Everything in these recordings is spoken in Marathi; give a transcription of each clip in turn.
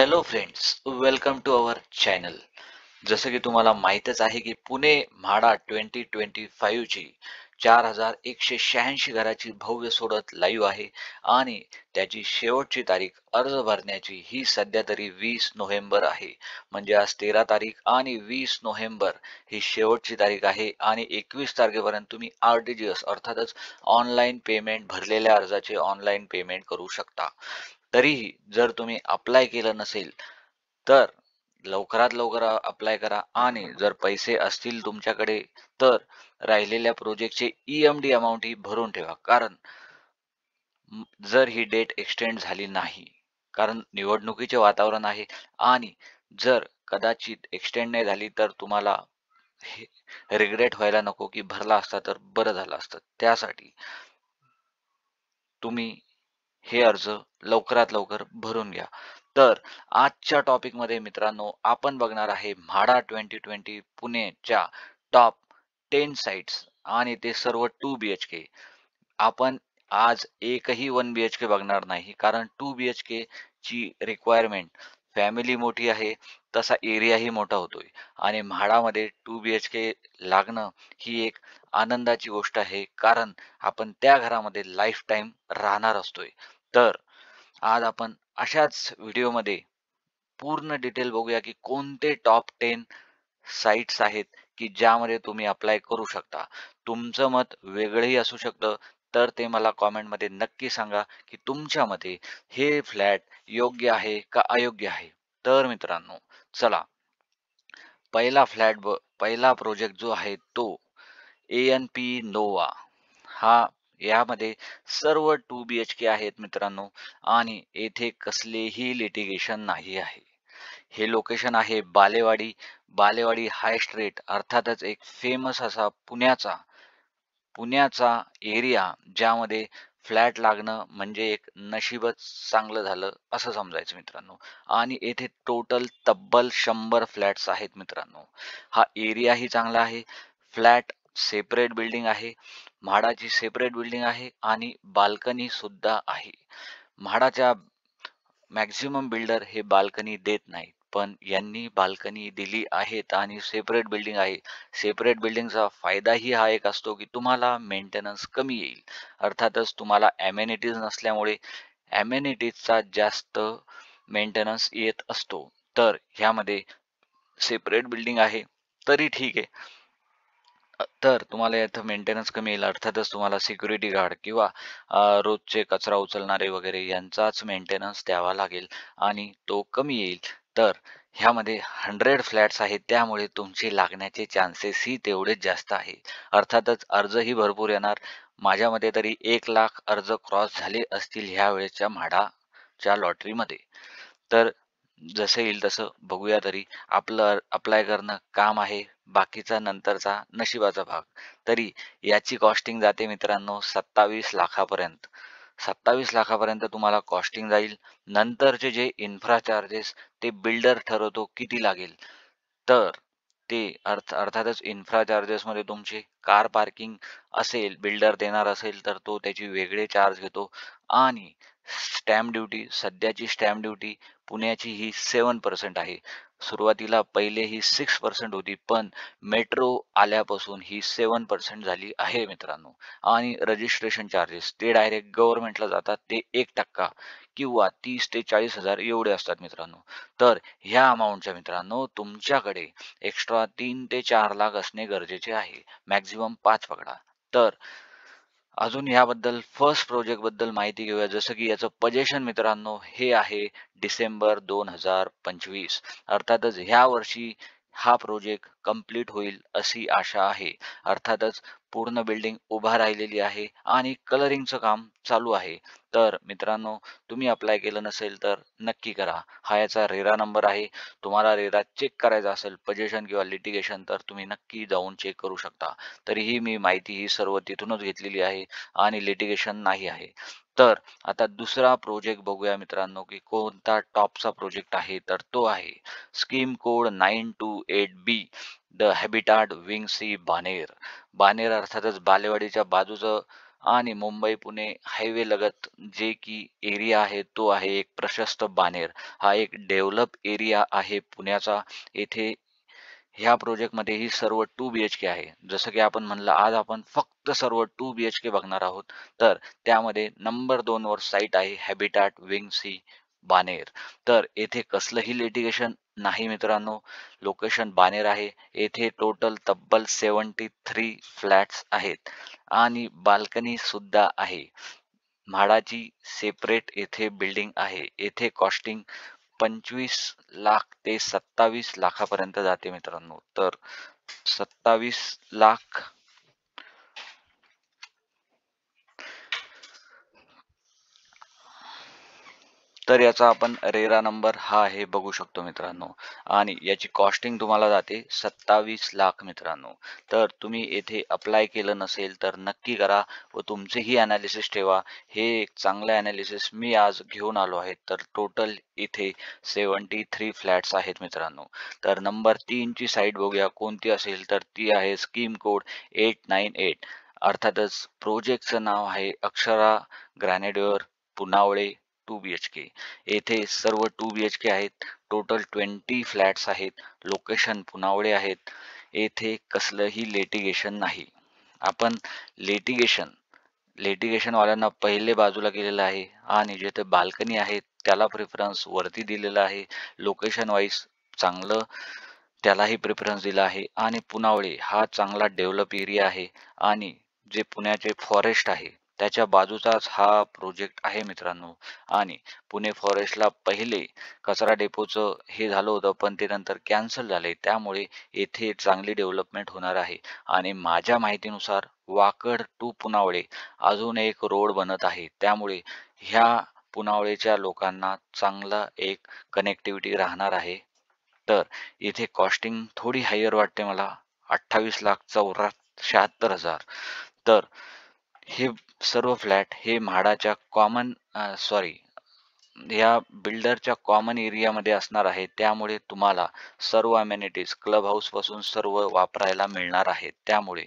Hello friends, welcome to our channel. जसं की तुम्हाला माहीतच आहे की पुणे म्हाडा 2025 ची 4186 घराची भव्य सोडत लाईव्ह आहे आणि त्याची शेवटची तारीख अर्ज भरण्याची ही सध्या तरी 20 नोव्हेंबर आहे. म्हणजे आज 13 तारीख आणि 20 नोव्हेंबर ही शेवटची तारीख आहे आणि 21 तारखेपर्यंत तुम्ही RTGS अर्थातच ऑनलाईन पेमेंट भरलेल्या अर्जाचे ऑनलाईन पेमेंट करू शकता. तरीही जर तुम्ही अप्लाय केलं नसेल तर लवकरात लवकर अप्लाय करा आणि जर पैसे असतील तुमच्याकडे तर राहिलेल्या प्रोजेक्टचे EMD अमाऊंट ही भरून ठेवा. कारण जर ही डेट एक्सटेंड झाली नाही, कारण निवडणुकीचे वातावरण आहे आणि जर कदाचित एक्सटेंड नाही झाली तर तुम्हाला रिग्रेट व्हायला नको की भरला असता तर बरं झालं असतं. त्यासाठी तुम्ही हे अर्ज लवकरात लवकर भरून घ्या. तर आजच्या टॉपिकमध्ये मित्रांनो आपण बघणार आहे म्हाडा 2020 पुणेच्या टॉप 10 साइट्स आणि ते सर्व 2 BHK. आपण आज एकही 1 BHK बघणार नाही कारण 2 BHK ची रिक्वायरमेंट फॅमिली मोठी आहे तसा एरियाही मोठा होतोय आणि म्हाडामध्ये 2 BHK लागणं ही एक आनंदाची गोष्ट आहे कारण आपण त्या घरामध्ये लाईफ टाईम राहणार असतोय. तर आज आपण अशाच व्हिडिओमध्ये पूर्ण डिटेल बघूया की कोणते टॉप 10 साइट्स आहेत की ज्यामध्ये तुम्ही अप्लाय करू शकता. तुमचं मत वेगळंही असू शकतं, तर ते मला कॉमेंटमध्ये नक्की सांगा की तुमच्या मते हे फ्लॅट योग्य आहे का अयोग्य आहे. तर मित्रांनो चला पहिला प्रोजेक्ट जो आहे तो ANP नोवा हा यामध्ये सर्व 2 BHK आहेत मित्रांनो आणि येथे कसलेही लिटिगेशन नाही आहे. हे लोकेशन आहे बालेवाडी हाय स्ट्रीट अर्थातच एक फेमस असा पुण्याचा एरिया ज्यामध्ये फ्लॅट लागणं म्हणजे एक नशीबच चांगलं झालं असं समजायचं मित्रांनो. आणि येथे टोटल तब्बल 100 फ्लॅट्स आहेत मित्रांनो. हा एरियाही चांगला आहे. फ्लॅट सेपरेट बिल्डिंग आहे. म्हाडाची सेपरेट बिल्डिंग आहे आणि बाल्कनी सुद्धा आहे. म्हाडाच्या मॅक्झिमम बिल्डर हे बाल्कनी देत नाहीत. पण यांनी बाल्कनी दिली आहेत आणि सेपरेट बिल्डिंग आहे. सेपरेट बिल्डिंगचा फायदाही हा एक असतो की तुम्हाला मेंटेनन्स कमी येईल. अर्थातच तुम्हाला अमेनिटीज नसल्यामुळे अमेनिटीजचा जास्त मेंटेनन्स येत असतो. तर ह्यामध्ये सेपरेट बिल्डिंग आहे तरी ठीक आहे. तर तुम्हाला याचं मेंटेनन्स कमी येईल. अर्थातच तुम्हाला सिक्युरिटी गार्ड किंवा रोजचे कचरा उचलणारे वगैरे यांचाच मेंटेनन्स द्यावा लागेल आणि तो कमी येईल. तर ह्यामध्ये 100 फ्लॅट्स आहेत त्यामुळे तुमचे लागण्याचे चान्सेसही तेवढेच जास्त आहे. अर्थातच अर्जही भरपूर येणार. माझ्या मते तरी 1 लाख अर्ज क्रॉस झाले असतील ह्या वेळेच्या म्हाडाच्या लॉटरीमध्ये. तर जसं येईल तसं बघूया तरी आपलं अप्लाय करणं काम आहे. बाकीचा नंतरचा नशिबाचा भाग. तरी याची कॉस्टिंग जाते मित्रांनो 27 लाखापर्यंत. 27 लाखापर्यंत तुम्हाला कॉस्टिंग जाईल. नंतरचे जे इन्फ्रा चार्जेस ते बिल्डर ठरवतो किती लागेल. तर ते अर्थातच इन्फ्रा चार्जेसमध्ये तुमचे कार पार्किंग असेल, बिल्डर देणार असेल तर तो त्याची वेगळे चार्ज घेतो आणि स्टॅम्प ड्युटी सध्याची स्टॅम्प ड्युटी पुण्याची ही 7% आहे. सुरुवातीला पहिले ही 6% होती पण मेट्रो आल्यापासून ही 7% झाली आहे मित्रांनो. आणि रजिस्ट्रेशन चार्जेस ते डायरेक्ट गव्हर्नमेंटला जातात ते 1% किंवा 30 ते 40 हजार एवढे असतात मित्रांनो. तर ह्या अमाऊंटच्या मित्रांनो तुमच्याकडे एक्स्ट्रा 3 ते 4 लाख असणे गरजेचे आहे. मॅक्झिमम 5 पकडा. तर अजून याबद्दल फर्स्ट प्रोजेक्ट बद्दल माहिती घेऊया. जसं की याचं पजेशन मित्रांनो हे आहे डिसेंबर 2025. अर्थातच ह्या वर्षी हा प्रोजेक्ट कंप्लीट होईल अशी आशा आहे. अर्थातच पूर्ण बिल्डिंग उभा राहिलेली आहे आणि कलरिंगचं काम चालू आहे. तर मित्रांनो तुम्ही अप्लाय केलं नसेल तर नक्की करा. हा याचा रेरा नंबर आहे. तुम्हाला रेरा चेक करायचा असेल पजेशन किंवा लिटिगेशन तर तुम्ही नक्की जाऊन चेक करू शकता. तरीही मी माहिती ही सर्व तिथूनच घेतलेली आहे आणि लिटिगेशन नाही आहे. तर आता दुसरा प्रोजेक्ट बघूया मित्रांनो की कोणता टॉपचा प्रोजेक्ट आहे तर तो आहे scheme code 928B the habitat wing C Baner. Baner अर्थातच बालेवाडीच्या बाजूचं आणि मुंबई पुणे हायवे लगत जे की एरिया आहे तो आहे एक प्रशस्त बानेर. हा एक डेव्हलप एरिया आहे पुण्याचा. येथे ह्या प्रोजेक्टमध्ये ही सर्व 2 BHK आहे. जसं की आपण म्हणलं आज आपण फक्त सर्व 2 BHK बघणार आहोत. तर त्यामध्ये नंबर 2 वर साईट आहे हॅबिटॅट विंग सी बानेर. तर येथे कसलंही लिटिगेशन नाही मित्रांनो. लोकेशन बानेर आहे. येथे टोटल तब्बल 73 फ्लॅट्स आहेत आणि बाल्कनी सुद्धा आहे. म्हाडाची सेपरेट येथे बिल्डिंग आहे. येथे कॉस्टिंग 25 लाख ते 27 लाखापर्यंत जाते मित्रांनो. तर 27 लाख तर याचा आपण रेरा नंबर हा आहे बघू शकतो मित्रांनो आणि याची कॉस्टिंग तुम्हाला जाते 27 लाख मित्रांनो. तर तुम्ही येथे अप्लाय केलं नसेल तर नक्की करा व तुमचेही अनालिसिस ठेवा. हे एक चांगलं अनालिसिस मी आज घेऊन आलो आहे. तर टोटल इथे 73 फ्लॅट्स आहेत मित्रांनो. तर नंबर 3 ची साईट बघूया कोणती असेल तर ती आहे स्कीम कोड 898. अर्थातच प्रोजेक्टचं नाव आहे अक्षरा ग्रॅनेडियर पुनावळे 2 BHK. येथे सर्व 2 BHK आहेत. टोटल 20 फ्लॅट्स आहेत. लोकेशन पुनावळे आहेत. येथे कसलंही लिटिगेशन नाही. आपण लिटिगेशन लिटिगेशन वाल्यांना पहिले बाजूला केलेलं आहे आणि जिथे बाल्कनी आहे त्याला प्रेफरन्स वरती दिलेला आहे. लोकेशन वाईज चांगलं त्यालाही प्रेफरन्स दिला आहे आणि पुनावळे हा चांगला डेव्हलप एरिया आहे आणि जे पुण्याचे फॉरेस्ट आहे त्याच्या बाजूचाच हा प्रोजेक्ट आहे मित्रांनो. आणि पुणे फॉरेस्टला पहिले कचरा डेपोचं हे झालं होतं पण ते नंतर कॅन्सल झाले. त्यामुळे येथे चांगली डेव्हलपमेंट होणार आहे आणि माझ्या माहितीनुसार वाकड टू पुनावळे अजून एक रोड बनत आहे. त्यामुळे ह्या पुनावळेच्या लोकांना चांगला एक कनेक्टिव्हिटी राहणार आहे. तर इथे कॉस्टिंग थोडी हायर वाटते मला 28,76,000. तर हे सर्व फ्लॅट हे म्हाडाच्या कॉमन सॉरी या बिल्डरच्या कॉमन एरियामध्ये असणार आहे. त्यामुळे तुम्हाला सर्व अमेनिटीज क्लब हाऊस पासून सर्व वापरायला मिळणार आहेत. त्यामुळे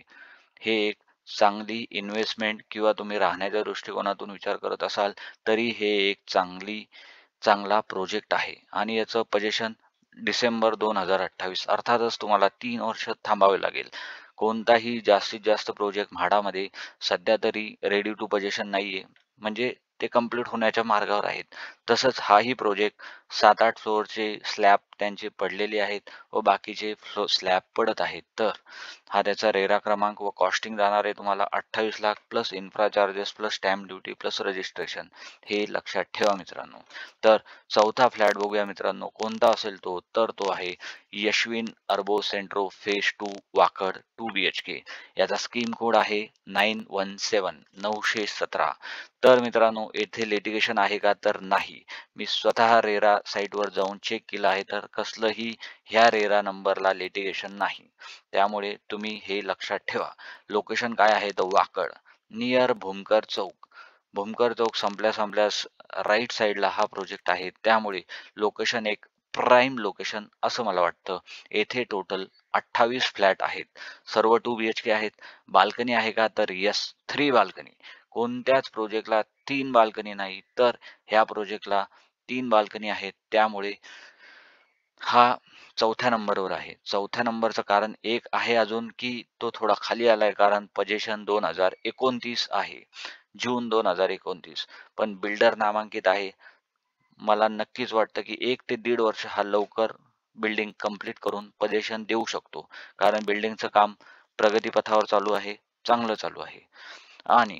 हे एक चांगली इन्व्हेस्टमेंट किंवा तुम्ही राहण्याच्या दृष्टिकोनातून विचार करत असाल तरी हे एक चांगला प्रोजेक्ट आहे आणि याचं पोझिशन डिसेंबर 2028. अर्थातच तुम्हाला 3 वर्ष थांबावे लागेल. कोणताही जास्तीत जास्त प्रोजेक्ट म्हाडामध्ये सध्या तरी रेडी टू पोझिशन नाहीये. म्हणजे ते कंप्लीट होण्याच्या मार्गावर आहेत. तसंच हाही प्रोजेक्ट 7-8 फ्लोअरचे स्लॅब त्यांचे पडलेले आहेत व बाकीचे स्लॅब पडत आहेत. तर हा त्याचा रेरा क्रमांक व कॉस्टिंग जाणार आहे तुम्हाला 28 lakh plus infra charges plus stamp duty plus registration. हे लक्षात ठेवा मित्रांनो. तर चौथा फ्लॅट बघूया मित्रांनो कोणता असेल तो तर तो आहे यशविन अर्बो सेंट्रो फेज 2 वाकड 2 BHK. याचा स्कीम कोड आहे 917. तर मित्रांनो येथे लिटिगेशन आहे का तर नाही. मी स्वतः रेरा साईटवर जाऊन चेक केलं आहे तर कसलंही ह्या रेरा नंबरला लिटिगेशन नाही. त्यामुळे तुम्ही हे लक्षात ठेवा. लोकेशन काय आहे तर वाकड नियर भूमकर चौक. भूमकर चौक संपल्यास राईट साईडला हा प्रोजेक्ट आहे. त्यामुळे लोकेशन एक प्राईम लोकेशन असं मला वाटतं. येथे टोटल 28 फ्लॅट आहेत. सर्व 2 BHK आहेत. बाल्कनी आहे का तर येस 3 बाल्कनी. कोणत्याच प्रोजेक्टला 3 बाल्कनी नाही तर ह्या प्रोजेक्टला 3 बाल्कनी आहेत. त्यामुळे हा चौथ्या नंबरवर आहे. चौथ्या नंबरचं कारण एक आहे अजून की तो थोडा खाली आलाय कारण पोझिशन 2029 आहे. जून 2029. पण बिल्डर नामांकित आहे. मला नक्कीच वाटतं की 1 ते 1.5 वर्ष हा लवकर बिल्डिंग कंप्लीट करून पोझिशन देऊ शकतो. कारण बिल्डिंगचं काम प्रगतीपथावर चालू आहे. चांगलं चालू आहे. आणि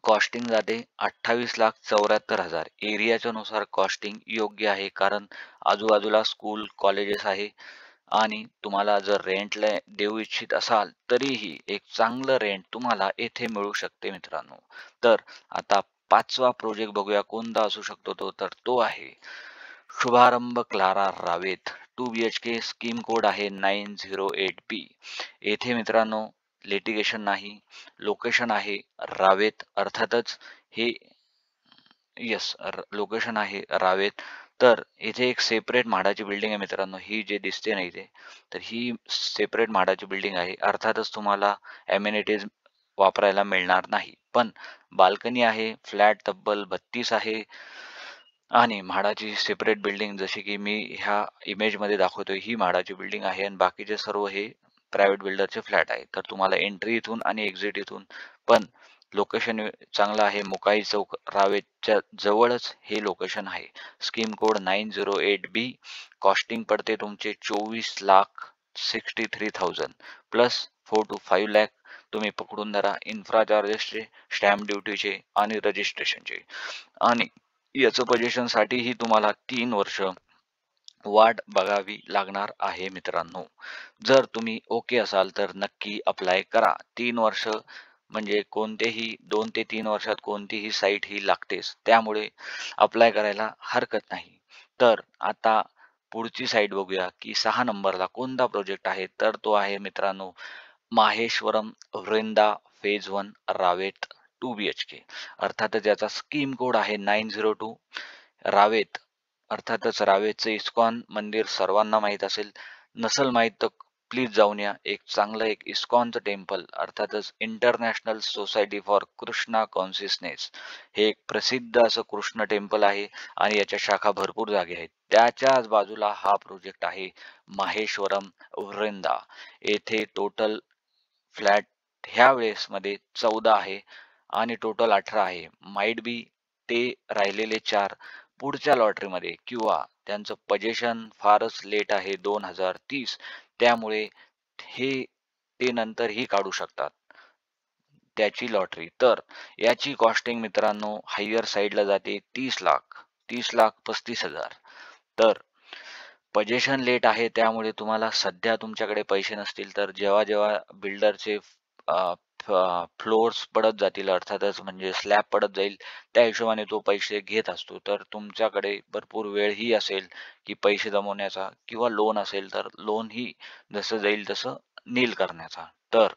कॉस्टिंग जाते 28,74,000. एरियाच्या नुसार कॉस्टिंग योग्य आहे कारण आजूबाजूला स्कूल कॉलेजेस आहे आणि तुम्हाला जर रेंटला देऊ इच्छित असाल तरीही एक चांगलं रेंट तुम्हाला येथे मिळू शकते मित्रांनो. तर आता 5वा प्रोजेक्ट बघूया कोणता असू शकतो तो तर तो आहे शुभारंभ Clara Ravet 2 BHK. Scheme code आहे 908B. येथे मित्रांनो लिटिगेशन नाही. लोकेशन आहे रावेत. अर्थातच हे येस लोकेशन आहे रावेत. तर इथे एक सेपरेट म्हाडाची बिल्डिंग आहे मित्रांनो. ही जे दिसते ना इथे तर ही सेपरेट म्हाडाची बिल्डिंग आहे. अर्थातच तुम्हाला अमेनिटीज वापरायला मिळणार नाही. पण बाल्कनी आहे, फ्लॅट तब्बल 32 आहे आणि म्हाडाची सेपरेट बिल्डिंग जशी की मी ह्या इमेजमध्ये दाखवतोय ही म्हाडाची बिल्डिंग आहे आणि बाकीचे सर्व हे प्रायव्हेट बिल्डरचे फ्लॅट आहे. तर तुम्हाला एंट्री इथून आणि एक्झिट इथून पण लोकेशन चांगलं आहे. मुकाई चौक रावेतच्या जवळच हे लोकेशन आहे. Scheme code 908B. कॉस्टिंग पडते तुमचे 24,63,000 प्लस 4 to 5 लाख तुम्ही पकडून धरा इन्फ्रा चार्जेसचे, स्टॅम्प ड्युटीचे आणि रजिस्ट्रेशनचे. आणि याचं पोझिशनसाठीही तुम्हाला 3 वर्ष वाट बघावी लागणार आहे मित्रांनो. जर तुम्ही ओके असाल तर नक्की अप्लाय करा. 3 वर्ष म्हणजे कोणतेही 2 ते 3 वर्षात कोणतीही साईट ही लागतेच. त्यामुळे अप्लाय करायला हरकत नाही. तर आता पुढची साईट बघूया की 6 नंबरला कोणता प्रोजेक्ट आहे. तर तो आहे मित्रांनो माहेश्वरम वृंदा फेज 1 रावेत 2 BHK. अर्थातच याचा स्कीम कोड आहे 902. रावेत अर्थातच रावेतचं इस्कॉन मंदिर सर्वांना माहीत असेल. नसल माहीत तर प्लीज जाऊन या. एक चांगलं एक इस्कॉनचं टेम्पल अर्थातच international society for Krishna consciousness हे एक प्रसिद्ध असं कृष्ण टेम्पल आहे आणि याच्या शाखा भरपूर जागे आहेत. त्याच्याच बाजूला हा प्रोजेक्ट आहे माहेश्वरम वृंदा. येथे टोटल फ्लॅट ह्या वेळेस मध्ये 14 आहे आणि टोटल 18 आहे. माईट बी ते राहिलेले 4 पुढच्या लॉटरीमध्ये किंवा त्यांचं पोझिशन फारच लेट आहे 2030 त्यामुळे हे ते नंतरही काढू शकतात त्याची लॉटरी. तर याची कॉस्टिंग मित्रांनो हायर साईडला जाते 30,35,000. तर पोझिशन लेट आहे त्यामुळे तुम्हाला सध्या तुमच्याकडे पैसे नसतील तर जेव्हा जेव्हा बिल्डरचे फ्लोअर्स पडत जातील अर्थातच म्हणजे स्लॅब पडत जाईल त्या हिशोबाने तो पैसे घेत असतो. तर तुमच्याकडे भरपूर वेळही असेल की पैसे जमवण्याचा किंवा लोन असेल तर लोनही जसं जाईल तसं नील करण्याचा. तर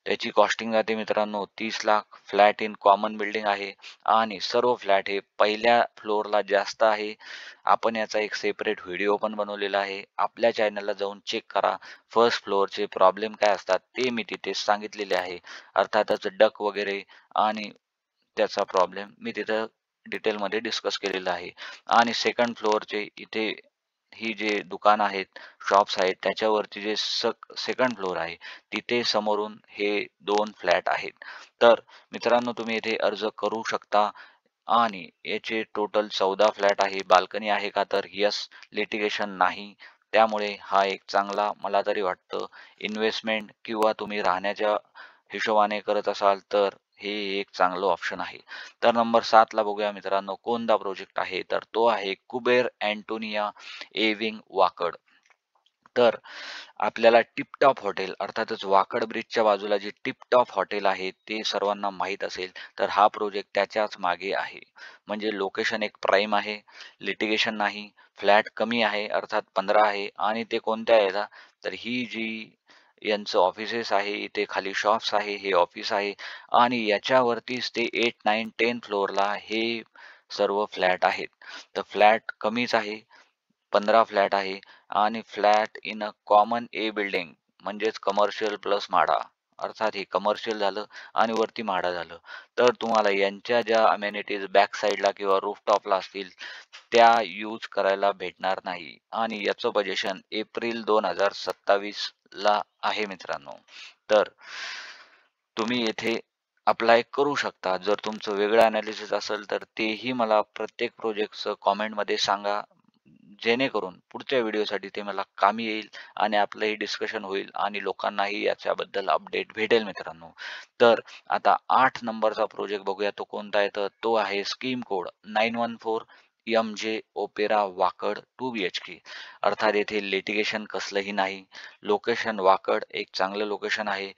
त्याची कॉस्टिंग जाते मित्रांनो 30 lakh. Flat in common building आहे आणि सर्व फ्लॅट हे पहिल्या फ्लोअरला जास्त आहे. आपण याचा एक सेपरेट व्हिडिओ पण बनवलेला आहे. आपल्या चॅनलला जाऊन चेक करा. फर्स्ट फ्लोअरचे प्रॉब्लेम काय असतात ते मी तिथे सांगितलेले आहे. अर्थातच डक वगैरे आणि त्याचा प्रॉब्लेम मी तिथं डिटेलमध्ये डिस्कस केलेला आहे. आणि सेकंड फ्लोअरचे इथे ही जे दुकान आहेत, शॉप्स आहेत त्याच्यावरती जे सेकंड फ्लोअर आहे तिथे समोरून हे 2 फ्लॅट आहेत. तर मित्रांनो तुम्ही इथे अर्ज करू शकता आणि याचे टोटल 14 फ्लॅट आहे. बाल्कनी आहे का? तर यस. लिटिगेशन नाही. त्यामुळे हा एक चांगला मला तरी वाटतं इन्व्हेस्टमेंट किंवा तुम्ही राहण्याच्या हिशोबाने करत असाल तर हे एक चांगलं ऑप्शन आहे. तर नंबर 7 ला बघूया मित्रांनो कोणता प्रोजेक्ट आहे तर तो आहे कुबेर अँटोनिया एविंग वाकड. तर आपल्याला टिपटॉप हॉटेल अर्थातच वाकड ब्रिजच्या बाजूला जे टिपटॉप हॉटेल आहे ते सर्वांना माहीत असेल. तर हा प्रोजेक्ट त्याच्याच मागे आहे. म्हणजे लोकेशन एक प्राईम आहे, लिटिगेशन नाही, फ्लॅट कमी आहे अर्थात 15 आहे आणि ते कोणत्या आहेत हा? तर ही जी यांचं ऑफिसेस आहे, इथे खाली शॉप्स आहे, हे ऑफिस आहे आणि याच्यावरतीच ते 8, 9, 10 फ्लोअरला हे सर्व फ्लॅट आहेत. तर फ्लॅट कमीच आहे, 15 फ्लॅट आहे आणि flat in a common A building म्हणजेच कमर्शियल प्लस म्हाडा. अर्थात हे कमर्शियल झालं आणि वरती म्हाडा झालं. तर तुम्हाला यांच्या ज्या अमेनिटीज बॅक साईडला किंवा रूफटॉपला असतील त्या यूज करायला भेटणार नाही आणि याचं पोझिशन एप्रिल 2027 ला आहे मित्रांनो. तर तुम्ही येथे अप्लाय करू शकता. जर तुमचं वेगळं अनालिसिस असेल तर तेही मला प्रत्येक प्रोजेक्टचं कॉमेंटमध्ये सांगा. जेणेकरून पुढच्या व्हिडिओसाठी ते मला कामी येईल आणि आपलंही डिस्कशन होईल आणि लोकांनाही याच्याबद्दल अपडेट भेटेल मित्रांनो. तर आता 8 नंबरचा प्रोजेक्ट बघूया तो कोणता आहे तर तो आहे scheme code 914 MJ opera Wakad 2 BHK. अर्थात येथे लिटिगेशन कसलंही नाही. लोकेशन वाकड एक चांगलं लोकेशन आहे.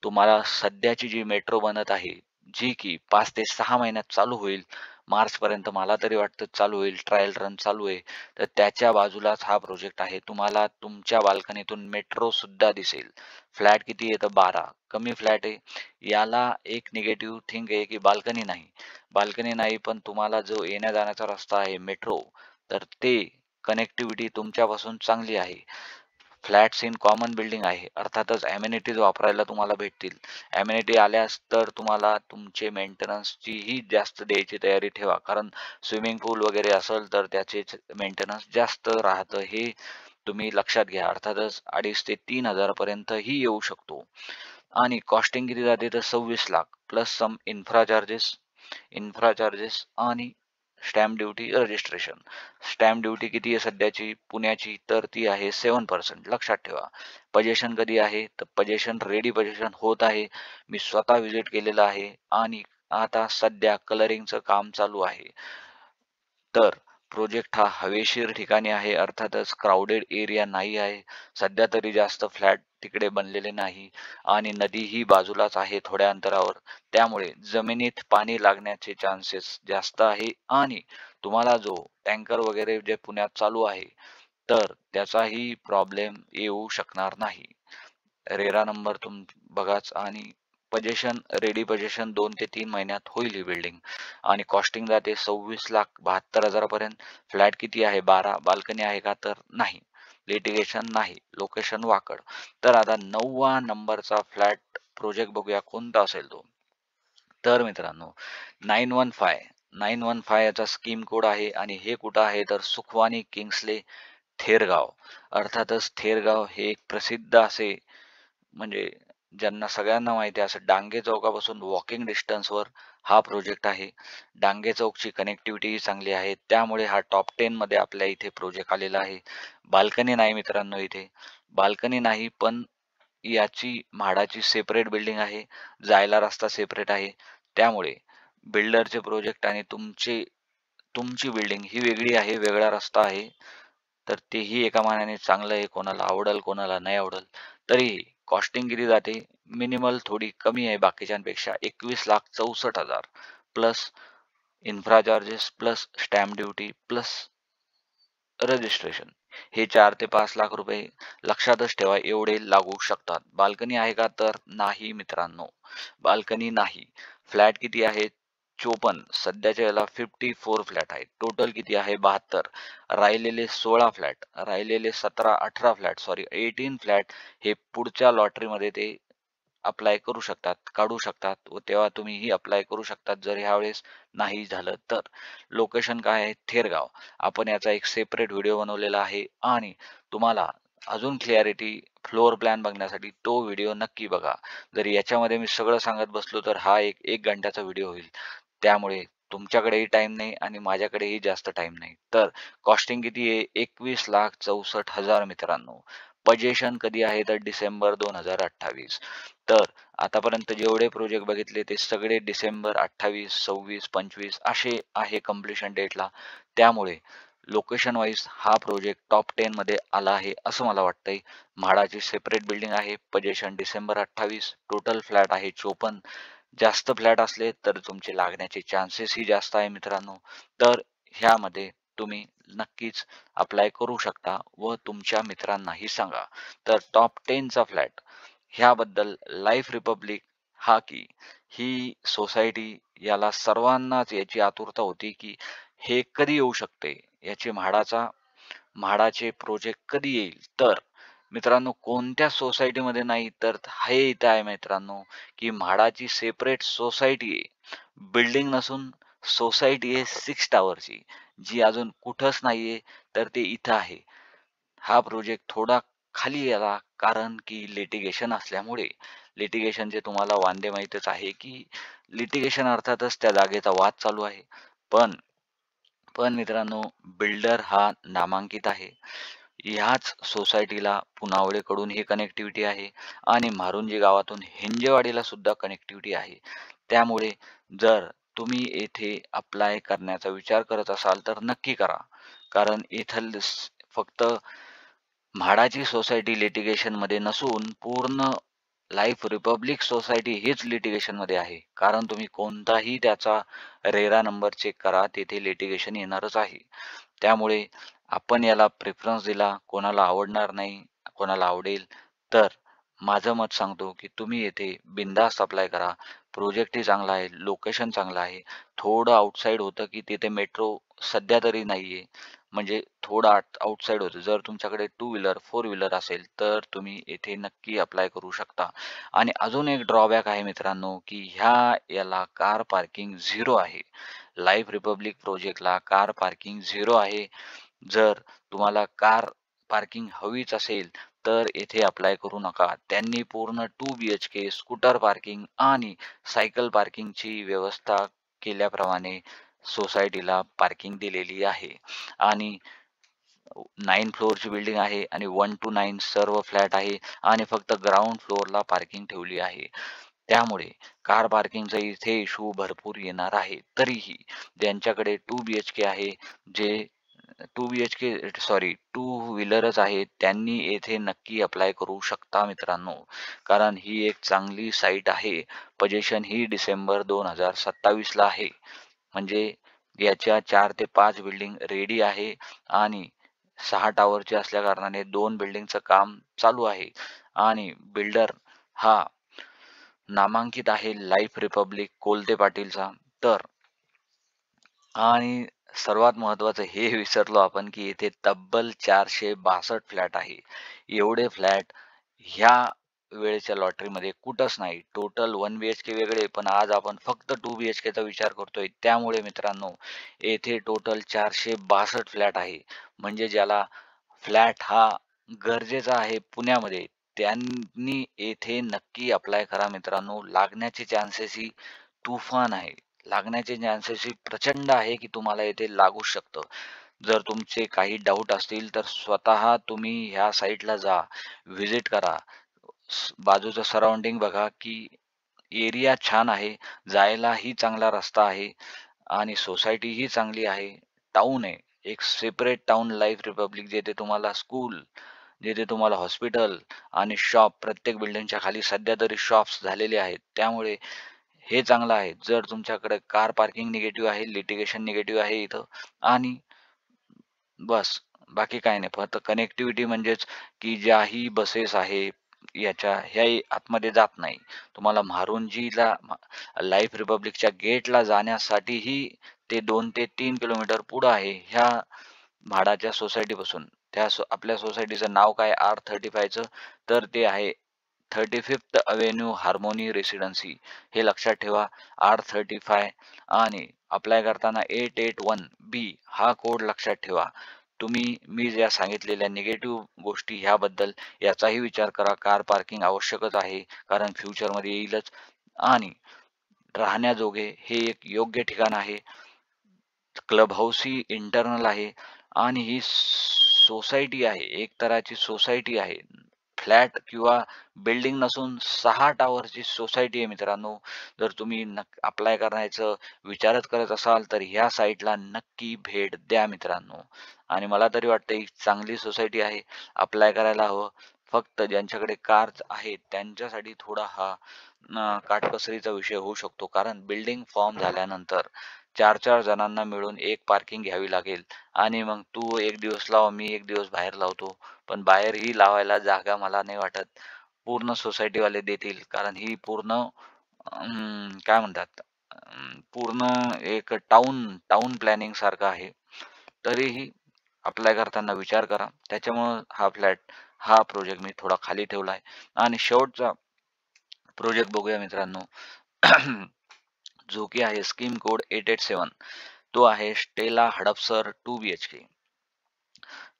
तुम्हाला सध्याची जी मेट्रो बनत आहे, जी की 5 ते 6 महिन्यात चालू होईल. मार्चपर्यंत मला तरी वाटतं चालू होईल. ट्रायल रन चालू आहे. तर त्याच्या बाजूलाच हा प्रोजेक्ट आहे. तुम्हाला तुमच्या बाल्कनीतून मेट्रो सुद्धा दिसेल. फ्लॅट किती आहे तर 12. कमी फ्लॅट आहे. याला एक निगेटिव्ह थिंग आहे की बाल्कनी नाही. बाल्कनी नाही पण तुम्हाला जो येण्या-जाण्याचा रस्ता आहे मेट्रो, तर ते कनेक्टिव्हिटी तुमच्यापासून चांगली आहे. फ्लॅट्स इन कॉमन बिल्डिंग आहे, अर्थातच ॲमेनिटीज वापरायला तुम्हाला भेटतील. ॲमेनिटी आल्यास तर तुम्हाला तुमचे मेंटेनन्सचीही जास्त द्यायची तयारी ठेवा, कारण स्विमिंग पूल वगैरे असेल तर त्याचे मेंटेनन्स जास्त राहतं, हे तुम्ही लक्षात घ्या. अर्थातच 2.5 ते 3,000 पर्यंतही येऊ शकतो. आणि कॉस्टिंग किती जाते तर 26 लाख प्लस सम इन्फ्रा चार्जेस आणि stamp duty registration. Stamp duty किती आहे सध्याची पुण्याची, तर ती आहे 7%. लक्षात ठेवा. पजेशन कधी आहे तर पजेशन रेडी पजेशन होत आहे. मी स्वतः व्हिजिट केलेलं आहे आणि आता सध्या कलरिंगचं काम चालू आहे. तर प्रोजेक्ट हा हवेशीर ठिकाणी आहे, अर्थातच क्राऊडेड एरिया नाही आहे. सध्या तरी जास्त फ्लॅट तिकडे बनलेले नाही आणि नदीही बाजूलाच आहे थोड्या अंतरावर. त्यामुळे जमिनीत पाणी लागण्याचे चान्सेस जास्त आहे आणि तुम्हाला जो टँकर वगैरे जे पुण्यात चालू आहे, तर त्याचाही प्रॉब्लेम येऊ शकणार नाही. रेरा नंबर बघाच आणि रेडी पोझिशन 2 ते 3 महिन्यात होईल ही बिल्डिंग आणि कॉस्टिंग जाते 26,72,000 पर्यंत. फ्लॅट किती आहे 12, बाल्कनी आहे का तर नाही, लिटिगेशन नाही, लोकेशन वाकड. तर आता 9वा नंबरचा फ्लॅट प्रोजेक्ट बघूया कोणता असेल तो. तर मित्रांनो 915 याचा स्कीम कोड आहे आणि हे कुठं आहे तर सुखवानी किंग्सले थेरगाव. अर्थातच थेरगाव हे एक प्रसिद्ध असे, म्हणजे ज्यांना सगळ्यांना माहिती आहे, असं डांगे चौकापासून वॉकिंग डिस्टन्सवर हा प्रोजेक्ट आहे. डांगे चौकची कनेक्टिव्हिटी चांगली आहे, त्यामुळे हा टॉप 10 मध्ये आपल्या इथे प्रोजेक्ट आलेला आहे. बाल्कनी नाही मित्रांनो इथे, बाल्कनी नाही, पण याची म्हाडाची सेपरेट बिल्डिंग आहे, जायला रस्ता सेपरेट आहे. त्यामुळे बिल्डरचे प्रोजेक्ट आणि तुमची बिल्डिंग ही वेगळी आहे, वेगळा रस्ता आहे. तर तेही एका मानाने चांगलं आहे. कोणाला आवडल, कोणाला नाही आवडल. तरीही कॉस्टिंग किती जाते? मिनिमल थोडी कमी आहे बाकीच्यांपेक्षा. 21,64,000 plus infra charges plus stamp duty plus registration, हे 4 ते 5 लाख रुपये लक्षातच ठेवा, एवढे लागू शकतात. बाल्कनी आहे का तर नाही मित्रांनो, बाल्कनी नाही. फ्लॅट किती आहेत? 54. सध्याच्या याला 54 फ्लॅट आहेत. टोटल किती आहे? 72. राहिलेले 16 फ्लॅट, राहिलेले 17-18 फ्लॅट, सॉरी 18 फ्लॅट हे पुढच्या लॉटरीमध्ये ते अप्लाय करू शकतात, काढू शकतात व तेव्हा तुम्हीही अप्लाय करू शकतात जर ह्यावेळेस नाही झालं तर. लोकेशन काय आहे? थेरगाव. आपण याचा एक सेपरेट व्हिडिओ बनवलेला आहे आणि तुम्हाला अजून क्लॅरिटी फ्लोअर प्लॅन बघण्यासाठी तो व्हिडिओ नक्की बघा. जर याच्यामध्ये मी सगळं सांगत बसलो तर हा एक घंट्याचा व्हिडिओ होईल. त्यामुळे तुमच्याकडेही टाइम नाही आणि माझ्याकडेही जास्त टाइम नाही. तर कॉस्टिंग किती आहे? 21,64,000 मित्रांनो. पजेशन कधी आहे तर डिसेंबर 2028. तर आतापर्यंत जेवढे प्रोजेक्ट बघितले ते सगळे डिसेंबर 28, 26, 25 असे आहे कंप्लीशन डेटला. त्यामुळे लोकेशन वाईज हा प्रोजेक्ट टॉप 10 मध्ये आला आहे असं मला वाटतंय. म्हाडाची सेपरेट बिल्डिंग आहे. पजेशन डिसेंबर 28. टोटल फ्लॅट आहे 54. जास्त फ्लॅट असले तर तुमचे लागण्याचे चान्सेसही जास्त आहे मित्रांनो. तर ह्यामध्ये तुम्ही नक्कीच अप्लाय करू शकता व तुमच्या मित्रांनाही सांगा. तर टॉप 10 चा फ्लॅट ह्याबद्दल लाईफ रिपब्लिक हा की ही सोसायटी, याला सर्वांनाच याची आतुरता होती की हे कधी येऊ शकते, याची म्हाडाचे प्रोजेक्ट कधी येईल. तर मित्रांनो कोणत्या सोसायटीमध्ये नाही तर हे इथं आहे मित्रांनो, की म्हाडाची सेपरेट सोसायटी आहे. बिल्डिंग नसून सोसायटी आहे 6 टावरची, जी अजून कुठंच नाहीये, तर ते इथं आहे. हा प्रोजेक्ट थोडा खाली गेला कारण की लिटिगेशन असल्यामुळे. लिटिगेशनचे तुम्हाला वांदे माहीतच आहे की लिटिगेशन अर्थातच त्या जागेचा वाद चालू आहे. पण पण मित्रांनो बिल्डर हा नामांकित आहे. ह्याच सोसायटीला पुनावळेकडून ही कनेक्टिव्हिटी आहे आणि म्हारुंजी गावातून हिंजेवाडीला सुद्धा कनेक्टिव्हिटी आहे. त्यामुळे जर तुम्ही येथे अप्लाय करण्याचा विचार करत असाल तर नक्की करा. कारण इथं फक्त म्हाडाची सोसायटी लिटिगेशन मध्ये नसून पूर्ण लाईफ रिपब्लिक सोसायटी हीच लिटिगेशन मध्ये आहे. कारण तुम्ही कोणताही त्याचा रेरा नंबर चेक करा, तेथे लिटिगेशन येणारच आहे. त्यामुळे आपण याला प्रेफरन्स दिला, कोणाला आवडणार नाही, कोणाला आवडेल. तर माझं मत सांगतो की तुम्ही येथे बिनधास्त अप्लाय करा. प्रोजेक्टही चांगला आहे, लोकेशन चांगलं आहे. थोडं आउटसाइड होतं, की तिथे मेट्रो सध्या तरी नाहीये. म्हणजे थोडं आउटसाइड होतं. जर तुमच्याकडे टू व्हीलर, फोर व्हीलर असेल, तर तुम्ही येथे नक्की अप्लाय करू शकता. आणि अजून एक ड्रॉबॅक आहे मित्रांनो, की याला कार पार्किंग 0 आहे. लाईफ रिपब्लिक प्रोजेक्टला कार पार्किंग 0 आहे. जर तुम्हाला कार पार्किंग हवीच असेल, तर येथे अप्लाय करू नका. त्यांनी पूर्ण 2 BHK स्कूटर पार्किंग आणि सायकल पार्किंगची व्यवस्था केल्याप्रमाणे सोसायटीला पार्किंग दिलेली आहे. आणि 9 फ्लोअरची बिल्डिंग आहे आणि 1 to 9 सर्व फ्लॅट आहे आणि फक्त ग्राउंड फ्लोअरला पार्किंग ठेवली आहे. त्यामुळे कार पार्किंगचा इथे इश्यू भरपूर येणार आहे. तरीही ज्यांच्याकडे 2 BHK आहे, जे 2 BHK सॉरी 2 व्हीलरच आहेत, त्यांनी येथे नक्की अप्लाय करू शकता मित्रांनो. कारण ही एक चांगली साईट आहे. पोझिशन ही डिसेंबर 2027 ला आहे. म्हणजे याच्या 4 ते 5 बिल्डिंग रेडी आहे आणि 6 टॉवरचे असल्या कारणाने 2 बिल्डिंगचं काम चालू आहे आणि बिल्डर हा नामांकित आहे लाईफ रिपब्लिक कोलते पाटीलचा. तर आणि सर्वात महत्त्वाचं हे विसरलो आपण, की येथे तब्बल 462 फ्लॅट आहे. एवढे फ्लॅट ह्या वेळेच्या लॉटरीमध्ये कुठंच नाही. टोटल 1 BHK वेगळे, पण आज आपण फक्त 2 BHKचा विचार करतोय. त्यामुळे मित्रांनो, येथे टोटल 462 फ्लॅट आहे. म्हणजे ज्याला फ्लॅट हा गरजेचा आहे पुण्यामध्ये, त्यांनी येथे नक्की अप्लाय करा मित्रांनो. लागण्याचे चान्सेस ही तुफान आहे. लागण्याचे चान्सेस ही प्रचंड आहे, की तुम्हाला येथे लागूच शकतं. जर तुमचे काही डाऊट असतील, तर स्वतः तुम्ही ह्या साईटला जा, व्हिजिट करा. बाजूचं सराउंडिंग बघा, की एरिया छान आहे, जायलाही चांगला रस्ता आहे आणि सोसायटी ही चांगली आहे. टाउन आहे, एक सेपरेट टाउन लाईफ रिपब्लिक, जेथे तुम्हाला स्कूल, जिथे तुम्हाला हॉस्पिटल आणि शॉप प्रत्येक बिल्डिंगच्या खाली सध्या तरी शॉप्स झालेले आहेत. त्यामुळे हे चांगलं आहे. जर तुमच्याकडे कार पार्किंग निगेटिव्ह आहे, लिटिगेशन निगेटिव्ह आहे इथं आणि बस बाकी काही नाही. फक्त कनेक्टिव्हिटी म्हणजेच की ज्याही बसेस आहे याच्या ह्याही आतमध्ये जात नाही. तुम्हाला म्हारुंजीला लाईफ रिपब्लिकच्या गेटला जाण्यासाठीही ते 2 ते 3 किलोमीटर पुढं आहे. ह्या म्हाडाच्या सोसायटीपासून. आपल्या सोसायटीचं नाव काय R35चं, तर ते आहे 35th अव्हेन्यू हार्मोनी रेसिडेन्सी. हे लक्षात ठेवा. R35 आणि अप्लाय करताना 881B हा कोड लक्षात ठेवा. तुम्ही मी ज्या सांगितलेल्या निगेटिव्ह गोष्टी ह्याबद्दल याचाही विचार करा. कार पार्किंग आवश्यकच आहे, कारण फ्युचरमध्ये येईलच आणि राहण्याजोगे हे एक योग्य ठिकाण आहे. क्लब हाऊस ही इंटरनल आहे आणि ही सोसायटी आहे. एक तऱ्हाची सोसायटी आहे. फ्लॅट किंवा बिल्डिंग नसून 6 टॉवरची सोसायटी आहे मित्रांनो. जर तुम्ही अप्लाय करण्याचं विचारच करत असाल, तर ह्या साईटला नक्की भेट द्या मित्रांनो. आणि मला तरी वाटतं ही चांगली सोसायटी आहे. अप्लाय करायला हवं. फक्त ज्यांच्याकडे कार्स आहेत त्यांच्यासाठी थोडा हा काटकसरीचा विषय होऊ शकतो. कारण बिल्डिंग फॉर्म झाल्यानंतर 4-4 जणांना मिळून एक पार्किंग घ्यावी लागेल आणि मग तू एक दिवस लाव, मी एक दिवस बाहेर लावतो. पण बाहेर ही लावायला जागा मला नाही वाटत पूर्ण सोसायटीवाले देतील. कारण ही पूर्ण काय म्हणतात, पूर्ण एक टाउन प्लॅनिंग सारखं आहे. तरीही अप्लाय करताना विचार करा. त्याच्यामुळं हा प्रोजेक्ट मी थोडा खाली ठेवलाय. आणि शेवटचा प्रोजेक्ट बघूया मित्रांनो. जो की आहे स्कीम कोड 887. तो आहे स्टेला हडपसर 2 BHK.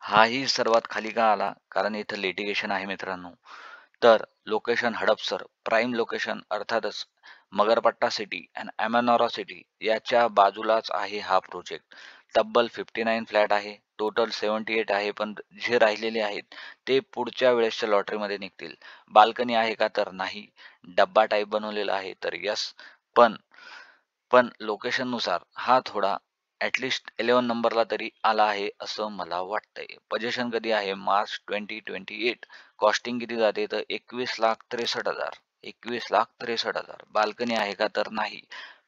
हाही सर्वात खाली का आला? कारण इथं लिटिगेशन आहे मित्रांनो. तर लोकेशन हडपसर, प्राईम लोकेशन अर्थातच मगरपट्टा सिटी अँड अमेनॉरा सिटी याच्या बाजूलाच आहे हा प्रोजेक्ट. तब्बल 59 फ्लॅट आहे. टोटल 78 आहे, पण जे राहिलेले आहेत ते पुढच्या वेळेसच्या लॉटरीमध्ये निघतील. बाल्कनी आहे का? तर नाही. डब्बा टाईप बनवलेला आहे तर यस. पण पण लोकेशननुसार हा थोडा ॲटलिस्ट 11 नंबरला तरी आला आहे असं मला वाटतंय. पोझिशन कधी आहे? मार्च 2028. कॉस्टिंग किती जाते? तर 21,63,000. 21,63,000. बाल्कनी आहे का? तर नाही.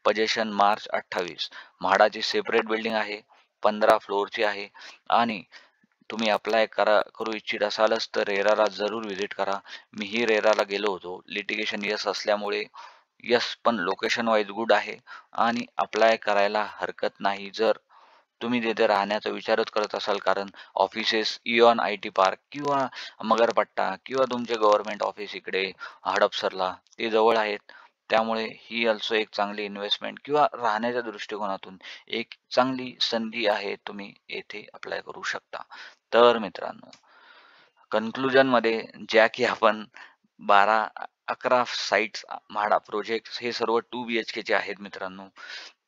पोझिशन मार्च 28. म्हाडाची सेपरेट बिल्डिंग आहे. 15 फ्लोअरची आहे आणि तुम्ही अप्लाय करू इच्छित असालच तर रेराला जरूर व्हिजिट करा. मीही रेराला गेलो होतो. लिटिगेशन यस असल्यामुळे यस, पण लोकेशन वाईज गुड आहे आणि अप्लाय करायला हरकत नाही जर तुम्ही तिथे राहण्याचा विचारच करत असाल, कारण offices Eon I T park किंवा मगरपट्टा किंवा तुमचे गव्हर्नमेंट ऑफिस इकडे हडपसरला ते जवळ आहेत. त्यामुळे ही अल्सो एक चांगली इन्व्हेस्टमेंट किंवा राहण्याच्या दृष्टिकोनातून एक चांगली संधी आहे. तुम्ही येथे अप्लाय करू शकता. तर मित्रांनो, कन्क्लुजनमध्ये ज्या की आपण 11 साइट्स म्हाडा प्रोजेक्ट्स हे सर्व 2 BHKचे आहेत मित्रांनो.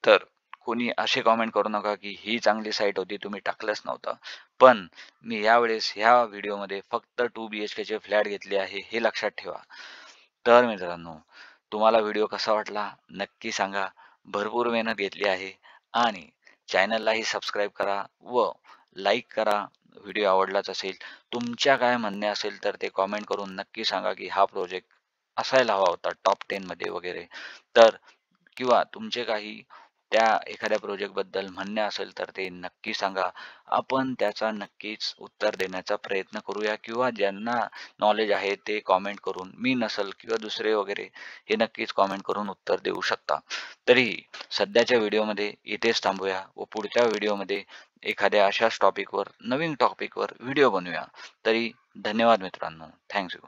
तर कोणी असे कॉमेंट करू नका, की ही चांगली साईट होती तुम्ही टाकलंच नव्हतं. पण मी यावेळेस ह्या व्हिडिओमध्ये फक्त 2 BHKचे फ्लॅट घेतले आहे हे लक्षात ठेवा. तर मित्रांनो, तुम्हाला व्हिडिओ कसा वाटला नक्की सांगा. भरपूर मेहनत घेतली आहे आणि चॅनललाही सबस्क्राईब करा व लाईक करा. व्हिडिओ आवडलाच असेल, तुमच्या काय म्हणणे असेल तर ते कॉमेंट करून नक्की सांगा, की हा प्रोजेक्ट असायला हवा होता टॉप 10 मध्ये वगैरे. तर किंवा तुमचे काही त्या एखाद्या प्रोजेक्टबद्दल म्हणणे असेल तर ते नक्की सांगा. आपण त्याचा नक्कीच उत्तर देण्याचा प्रयत्न करूया किंवा ज्यांना नॉलेज आहे ते कॉमेंट करून, मी नसल किंवा दुसरे वगैरे हे नक्कीच कॉमेंट करून उत्तर देऊ शकता. तरीही सध्याच्या व्हिडिओमध्ये इथेच थांबूया व पुढच्या व्हिडिओमध्ये एखाद्या अशाच टॉपिकवर, नवीन टॉपिकवर व्हिडिओ बनवूया. तरी धन्यवाद मित्रांनो. Thank you.